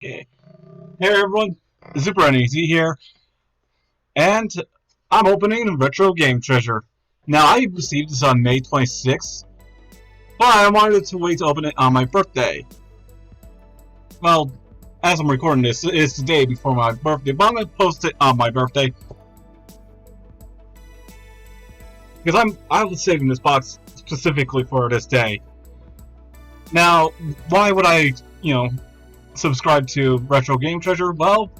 Okay. Hey everyone, Super Uneasy here, and I'm opening Retro Game Treasure. Now, I received this on May 26th, but I wanted to wait to open it on my birthday. Well, as I'm recording this, it's the day before my birthday, but I'm going to post it on my birthday. Because I was saving this box specifically for this day. Now, why would I, subscribe to Retro Game Treasure? Well,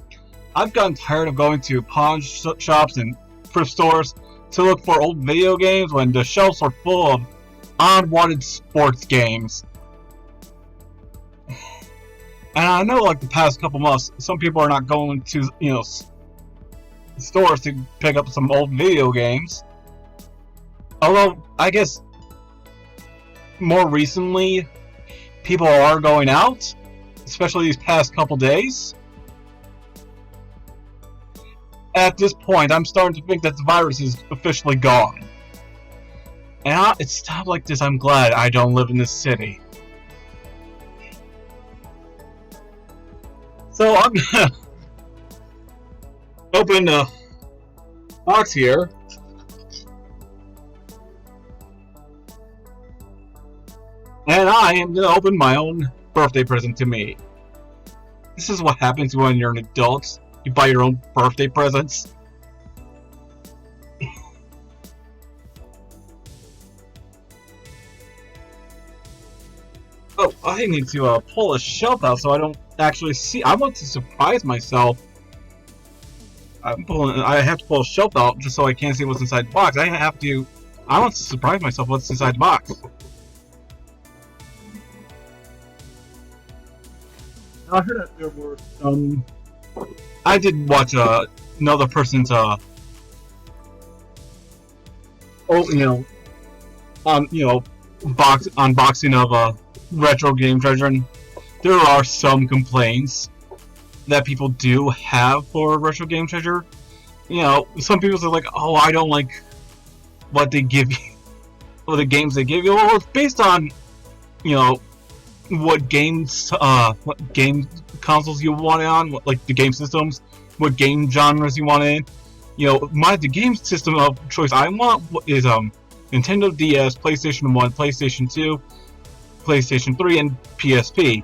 I've gotten tired of going to pawn shops and thrift stores to look for old video games when the shelves are full of unwanted sports games. And I know, like the past couple months, some people are not going to, stores to pick up some old video games. Although, I guess more recently, people are going out, especially these past couple days. At this point, I'm starting to think that the virus is officially gone. And it's stuff like this I'm glad I don't live in this city. So I'm gonna open the box here. And I am gonna open my own birthday present to me. This is what happens when you're an adult. You buy your own birthday presents. Oh, I need to pull a shelf out so I don't actually see. I want to surprise myself. I have to pull a shelf out just so I can't see what's inside the box. I want to surprise myself what's inside the box. I heard that there were some. I did watch another person's unboxing of Retro Game Treasure, and there are some complaints that people do have for Retro Game Treasure. Some people are like, "Oh, I don't like what they give you, or the games they give you." Well, it's based on what game consoles you want it on, like the game systems, what game genres you want it in. The game system of choice I want is Nintendo DS, PlayStation 1, PlayStation 2, PlayStation 3, and PSP.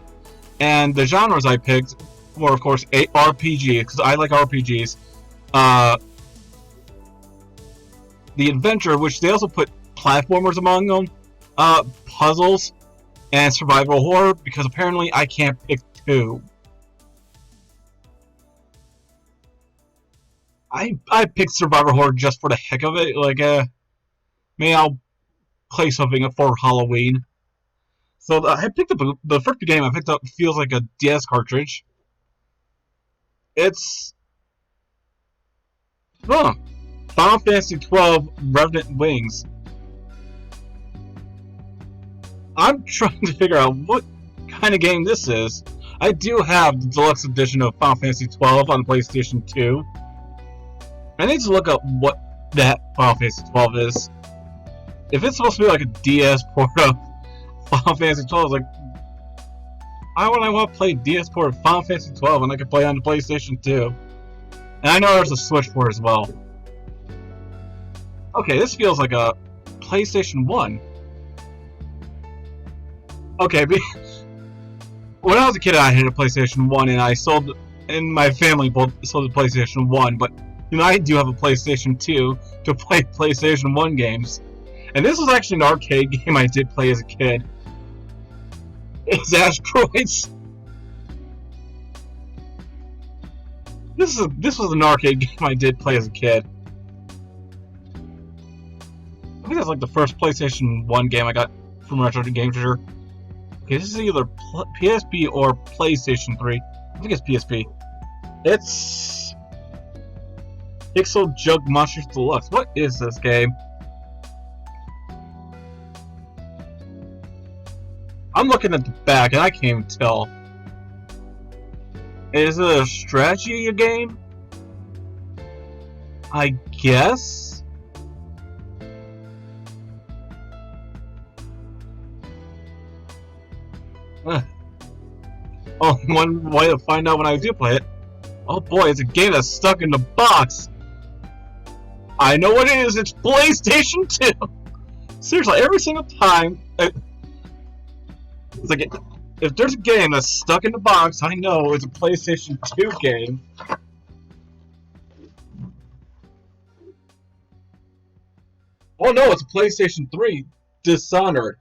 And the genres I picked were, of course, RPG, because I like RPGs. The adventure, which they also put platformers among them, puzzles, and survival horror, because apparently I can't pick two. I picked survival horror just for the heck of it. Like, maybe I'll play something for Halloween. So I picked up the first game I picked up feels like a DS cartridge. It's Final Fantasy 12 Revenant Wings. I'm trying to figure out what kind of game this is. I do have the deluxe edition of Final Fantasy 12 on PlayStation 2. I need to look up what that Final Fantasy 12 is. If it's supposed to be like a DS port of Final Fantasy 12, like, why would I want to play DS port of Final Fantasy 12 when I can play on the PlayStation 2? And I know there's a Switch port as well. Okay, this feels like a PlayStation 1. Okay, when I was a kid, I had a PlayStation 1, and my family both sold the PlayStation 1, but I do have a PlayStation 2 to play PlayStation 1 games. And this was actually an arcade game I did play as a kid. It's Asteroids. This was an arcade game I did play as a kid. I think that's like the first PlayStation 1 game I got from Retro Game Treasure. Okay, this is either PSP or PlayStation 3. I think it's PSP. It's Pixel Jug Monsters Deluxe. What is this game? I'm looking at the back and I can't even tell. Is it a strategy game? I guess? Oh, one way to find out when I do play it. Oh boy, it's a game that's stuck in the box. I know what it is. It's PlayStation 2. Seriously, every single time, it's like if there's a game that's stuck in the box, I know it's a PlayStation 2 game. Oh no, it's a PlayStation 3. Dishonored.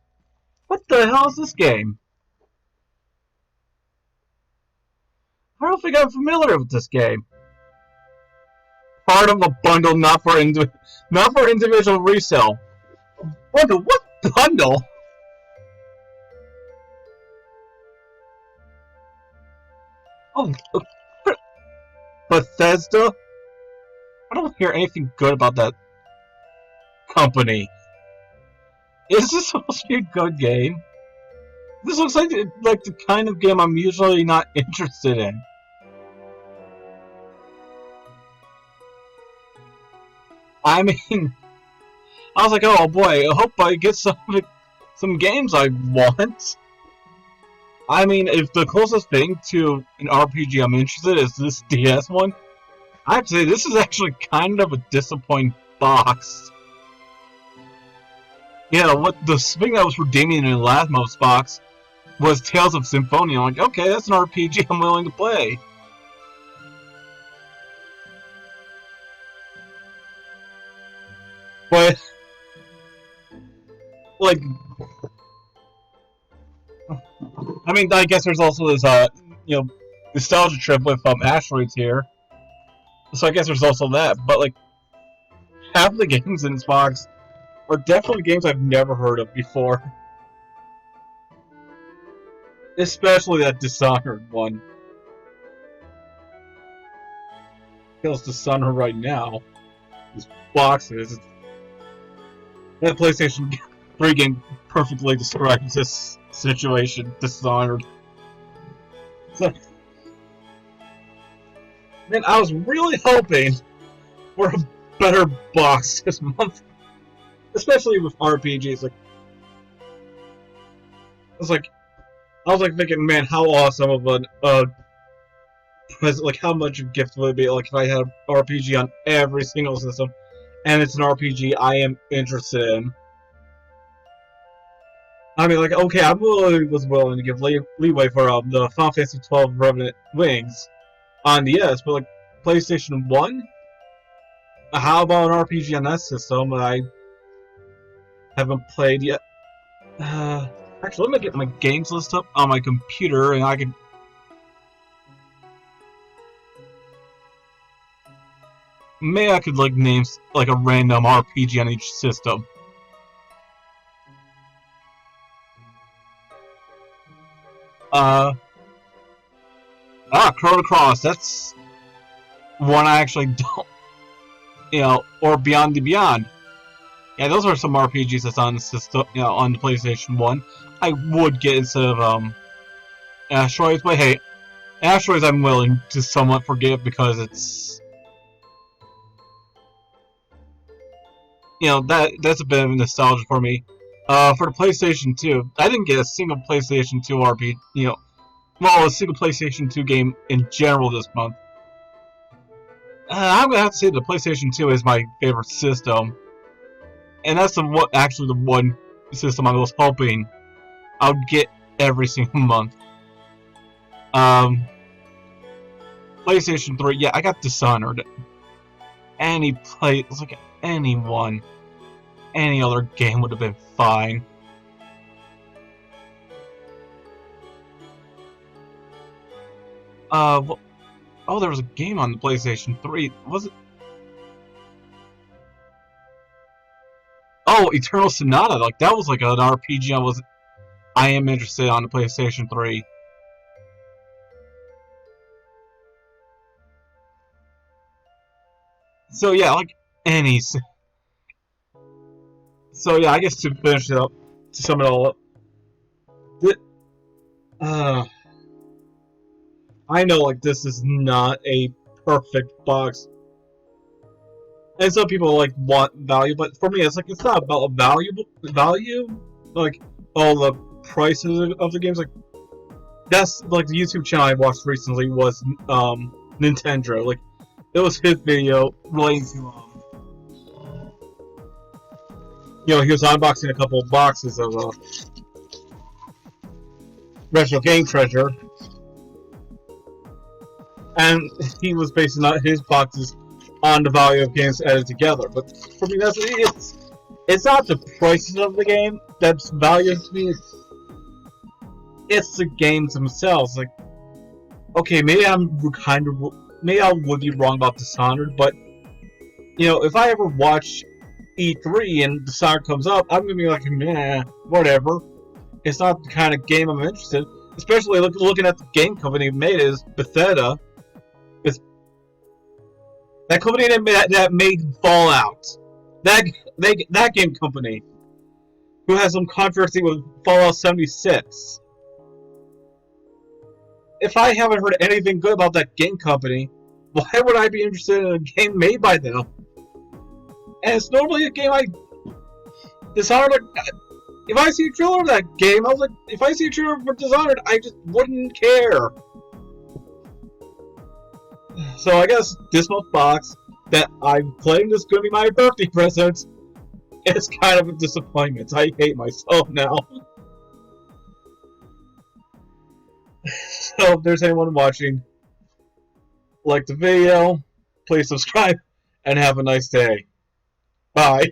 What the hell is this game? I don't think I'm familiar with this game. Part of a bundle, not for individual resale. What bundle? Oh, Bethesda? I don't hear anything good about that company. Is this supposed to be a good game? This looks like the kind of game I'm usually not interested in. I mean, I was like, oh boy, I hope I get some games I want. I mean, if the closest thing to an RPG I'm interested in is this DS one, I have to say this is actually kind of a disappointing box. Yeah, what the thing that was redeeming in the last most box was Tales of Symphonia. I'm like, okay, that's an RPG I'm willing to play. But, like, I mean, I guess there's also this, nostalgia trip with Asteroids here. So I guess there's also that. But, like, half the games in this box are definitely games I've never heard of before. Especially that Dishonored one. Feels Dishonored right now. These boxes. That PlayStation 3 game perfectly describes this situation. Dishonored. So, man, I was really hoping for a better box this month. Especially with RPGs. I was thinking, man, how awesome of an present, how much a gift would it be, if I had an RPG on every single system, and it's an RPG I am interested in. I mean, okay, I was willing to give leeway for the Final Fantasy XII Revenant Wings on the DS, but PlayStation 1? How about an RPG on that system that I haven't played yet? Actually, let me get my games list up on my computer, and I can... Maybe I could, name, a random RPG on each system. Chrono Cross, that's one I actually don't... or Beyond the Beyond. Yeah, those are some RPGs that's on the system, on the PlayStation 1. I would get instead of, Asteroids, but hey, Asteroids I'm willing to somewhat forgive because it's... that's a bit of nostalgia for me. For the PlayStation 2, I didn't get a single PlayStation 2 RPG, a single PlayStation 2 game in general this month. I'm gonna have to say the PlayStation 2 is my favorite system. And that's actually the one system I was hoping I would get every single month. PlayStation 3, yeah, I got Dishonored. Any other game would have been fine. Oh, there was a game on the PlayStation 3. Was it? Oh, Eternal Sonata. That was an RPG I am interested on the PlayStation 3. So yeah, any. So yeah, I guess to finish it up, to sum it all up, I know this is not a perfect box, and some people want value, but for me it's not about value, oh, the prices of the games, that's like the YouTube channel I watched recently was Nintendo. Like it was his video relating to he was unboxing a couple of boxes of retro game treasure, and he was basing his boxes on the value of games added together. But for me, it's not the prices of the game that's valuable to me. It's the games themselves. Like, okay, maybe I would be wrong about Dishonored, but if I ever watch E3 and Dishonored comes up, I'm gonna be like, meh, whatever. It's not the kind of game I'm interested in. Especially looking at the game company made is Bethesda. That company that made Fallout. That game company, who has some controversy with Fallout 76. If I haven't heard anything good about that game company, why would I be interested in a game made by them? And it's normally a game Dishonored. If I see a trailer of that game, I was like, if I see a trailer for Dishonored, I just wouldn't care. So I guess this month's box that I'm claiming is going to be my birthday present, it's kind of a disappointment. I hate myself now. So if there's anyone watching, like the video, please subscribe, and have a nice day. Bye.